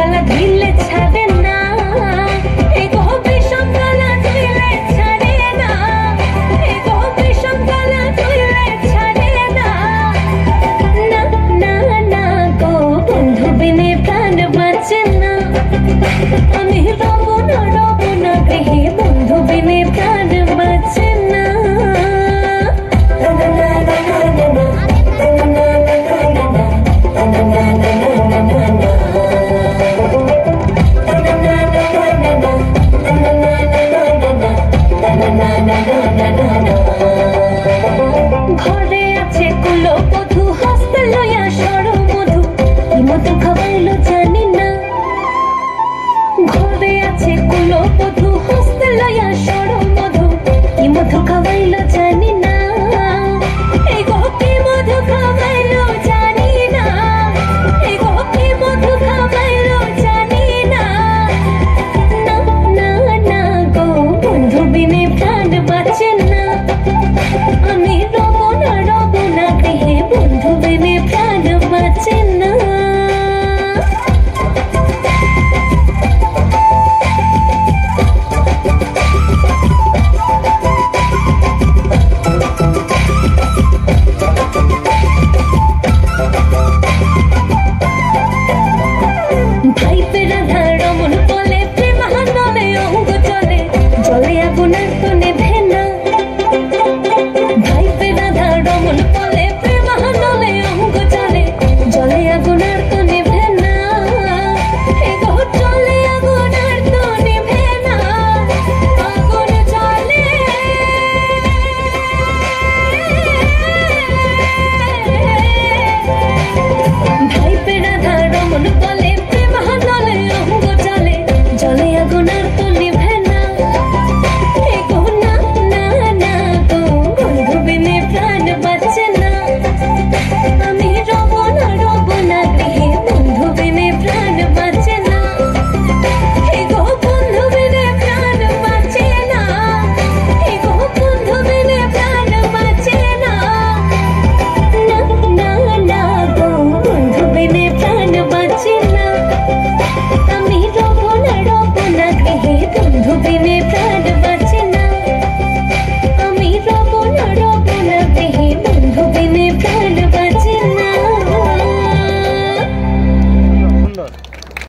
কালা ধুইলে ছাড়ে না, এই গো বিষম কালা ধুইলে ছাড়ে না, এই গো বিষম কালা ধুইলে ছাড়ে না। না না না গো বন্ধু বিনে প্রাণ বাঁচে না, আমি রব না গৃহে বন্ধু বিনে প্রাণ বাঁচে না। ঘরে আছে কুলবধূ হস্তে লইয়া সরমধু, কি মধু খাওয়াইলো জানি না। ঘরে আছে কুলবধূ হস্তে লইয়া